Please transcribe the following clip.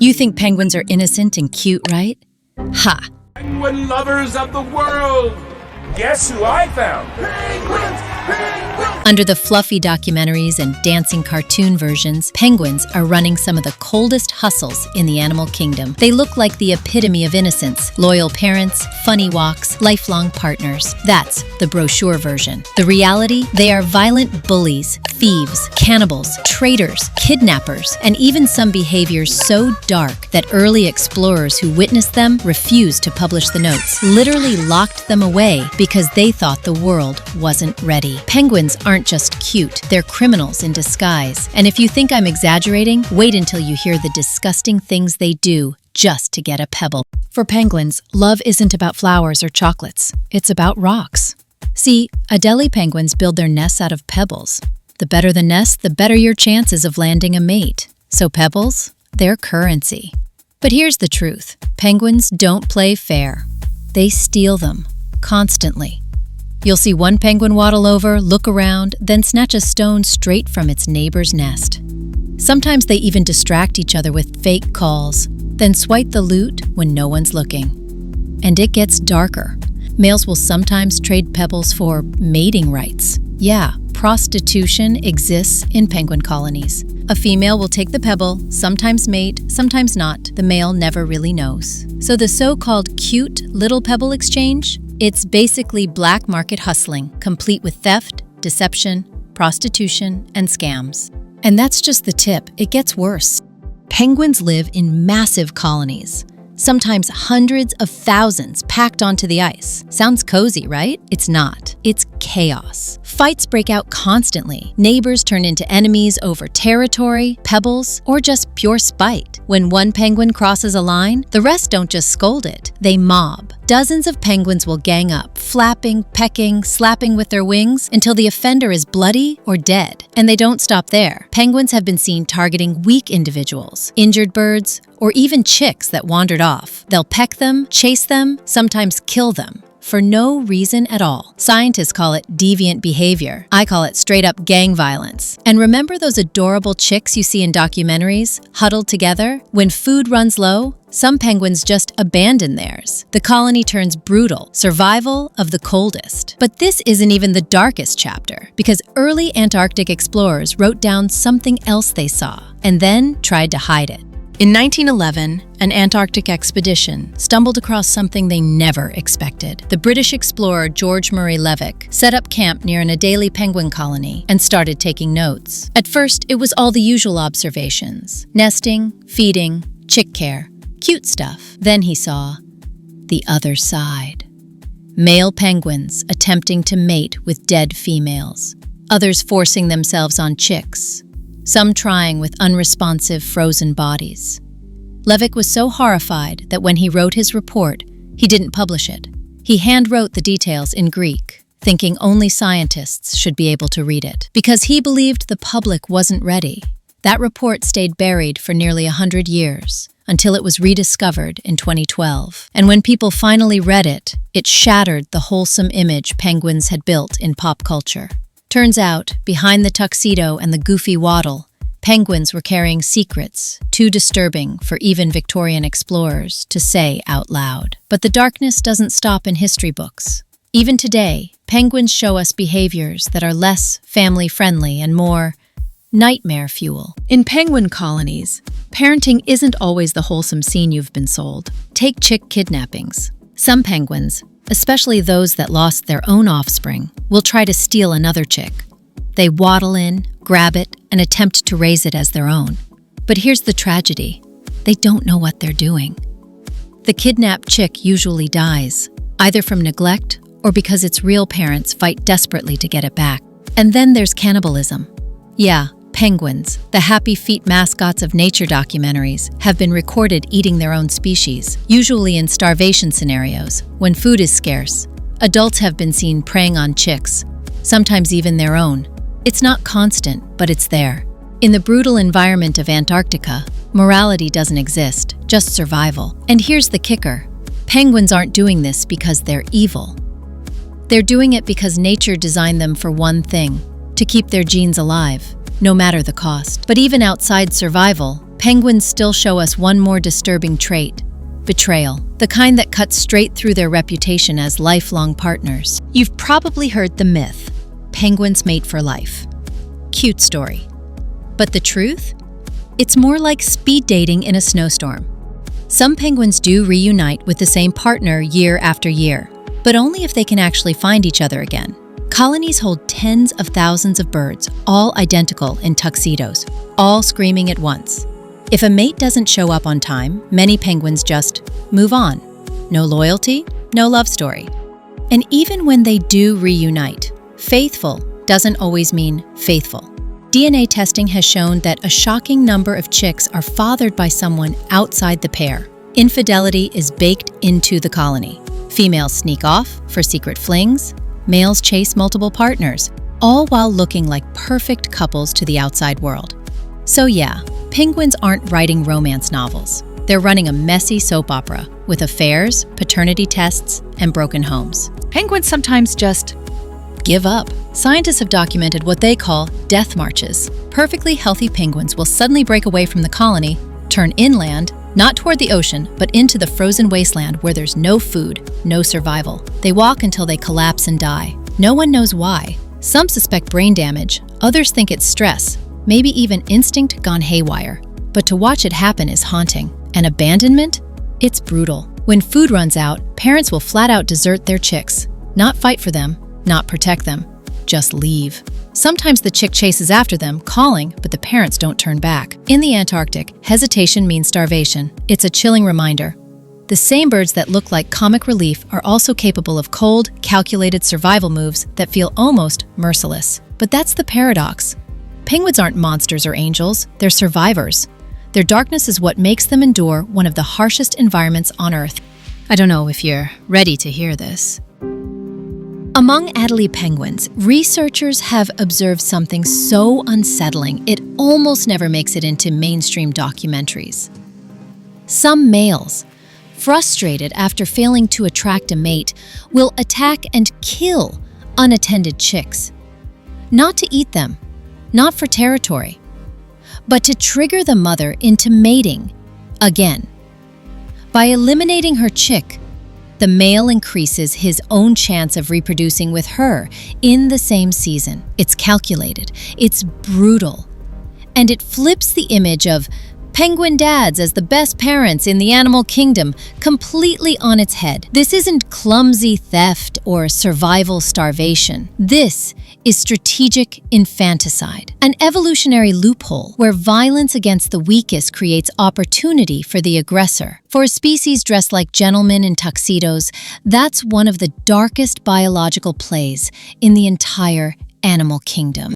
You think penguins are innocent and cute, right? Ha! Penguin lovers of the world! Guess who I found? Penguins! Penguins! Under the fluffy documentaries and dancing cartoon versions, penguins are running some of the coldest hustles in the animal kingdom. They look like the epitome of innocence: loyal parents, funny walks, lifelong partners. That's the brochure version. The reality? They are violent bullies, thieves, cannibals, traitors, kidnappers, and even some behaviors so dark that early explorers who witnessed them refused to publish the notes, literally locked them away because they thought the world wasn't ready. Penguins aren't just cute, they're criminals in disguise. And if you think I'm exaggerating, wait until you hear the disgusting things they do just to get a pebble. For penguins, love isn't about flowers or chocolates, it's about rocks. See, Adelie penguins build their nests out of pebbles. The better the nest, the better your chances of landing a mate. So pebbles, they're currency. But here's the truth. Penguins don't play fair. They steal them, constantly. You'll see one penguin waddle over, look around, then snatch a stone straight from its neighbor's nest. Sometimes they even distract each other with fake calls, then swipe the loot when no one's looking. And it gets darker. Males will sometimes trade pebbles for mating rights. Yeah, prostitution exists in penguin colonies. A female will take the pebble, sometimes mate, sometimes not. The male never really knows. So the so-called cute little pebble exchange? It's basically black market hustling, complete with theft, deception, prostitution, and scams. And that's just the tip. It gets worse. Penguins live in massive colonies, sometimes hundreds of thousands packed onto the ice. Sounds cozy, right? It's not. It's chaos. Fights break out constantly. Neighbors turn into enemies over territory, pebbles, or just pure spite. When one penguin crosses a line, the rest don't just scold it, they mob. Dozens of penguins will gang up, flapping, pecking, slapping with their wings until the offender is bloody or dead. And they don't stop there. Penguins have been seen targeting weak individuals, injured birds, or even chicks that wandered off. They'll peck them, chase them, sometimes kill them, for no reason at all. Scientists call it deviant behavior. I call it straight-up gang violence. And remember those adorable chicks you see in documentaries, huddled together? When food runs low, some penguins just abandon theirs. The colony turns brutal, survival of the coldest. But this isn't even the darkest chapter, because early Antarctic explorers wrote down something else they saw, and then tried to hide it. In 1911, an Antarctic expedition stumbled across something they never expected. The British explorer George Murray Levick set up camp near an Adelie penguin colony and started taking notes. At first, it was all the usual observations: nesting, feeding, chick care, cute stuff. Then he saw the other side. Male penguins attempting to mate with dead females, others forcing themselves on chicks, some trying with unresponsive frozen bodies. Levick was so horrified that when he wrote his report, he didn't publish it. He hand-wrote the details in Greek, thinking only scientists should be able to read it, because he believed the public wasn't ready. That report stayed buried for nearly 100 years, until it was rediscovered in 2012. And when people finally read it, it shattered the wholesome image penguins had built in pop culture. Turns out, behind the tuxedo and the goofy waddle, penguins were carrying secrets too disturbing for even Victorian explorers to say out loud. But the darkness doesn't stop in history books. Even today, penguins show us behaviors that are less family-friendly and more nightmare fuel. In penguin colonies, parenting isn't always the wholesome scene you've been sold. Take chick kidnappings. Some penguins, especially those that lost their own offspring, will try to steal another chick. They waddle in, grab it, and attempt to raise it as their own. But here's the tragedy. They don't know what they're doing. The kidnapped chick usually dies, either from neglect or because its real parents fight desperately to get it back. And then there's cannibalism. Yeah, penguins, the happy feet mascots of nature documentaries, have been recorded eating their own species, usually in starvation scenarios, when food is scarce. Adults have been seen preying on chicks, sometimes even their own. It's not constant, but it's there. In the brutal environment of Antarctica, morality doesn't exist, just survival. And here's the kicker. Penguins aren't doing this because they're evil. They're doing it because nature designed them for one thing: to keep their genes alive, no matter the cost. But even outside survival, penguins still show us one more disturbing trait: betrayal, the kind that cuts straight through their reputation as lifelong partners. You've probably heard the myth, penguins mate for life. Cute story. But the truth? It's more like speed dating in a snowstorm. Some penguins do reunite with the same partner year after year, but only if they can actually find each other again. Colonies hold tens of thousands of birds, all identical in tuxedos, all screaming at once. If a mate doesn't show up on time, many penguins just move on. No loyalty, no love story. And even when they do reunite, faithful doesn't always mean faithful. DNA testing has shown that a shocking number of chicks are fathered by someone outside the pair. Infidelity is baked into the colony. Females sneak off for secret flings, males chase multiple partners, all while looking like perfect couples to the outside world. So yeah, penguins aren't writing romance novels. They're running a messy soap opera with affairs, paternity tests, and broken homes. Penguins sometimes just give up. Scientists have documented what they call death marches. Perfectly healthy penguins will suddenly break away from the colony, turn inland, not toward the ocean, but into the frozen wasteland where there's no food, no survival. They walk until they collapse and die. No one knows why. Some suspect brain damage, others think it's stress, maybe even instinct gone haywire. But to watch it happen is haunting. And abandonment? It's brutal. When food runs out, parents will flat out desert their chicks. Not fight for them, not protect them, just leave. Sometimes the chick chases after them, calling, but the parents don't turn back. In the Antarctic, hesitation means starvation. It's a chilling reminder. The same birds that look like comic relief are also capable of cold, calculated survival moves that feel almost merciless. But that's the paradox. Penguins aren't monsters or angels, they're survivors. Their darkness is what makes them endure one of the harshest environments on Earth. I don't know if you're ready to hear this. Among Adelie penguins, researchers have observed something so unsettling it almost never makes it into mainstream documentaries. Some males, frustrated after failing to attract a mate, will attack and kill unattended chicks. Not to eat them, not for territory, but to trigger the mother into mating again. By eliminating her chick, the male increases his own chance of reproducing with her in the same season. It's calculated, it's brutal, and it flips the image of penguin dads as the best parents in the animal kingdom completely on its head. This isn't clumsy theft or survival starvation. This is strategic infanticide, an evolutionary loophole where violence against the weakest creates opportunity for the aggressor. For a species dressed like gentlemen in tuxedos, that's one of the darkest biological plays in the entire animal kingdom.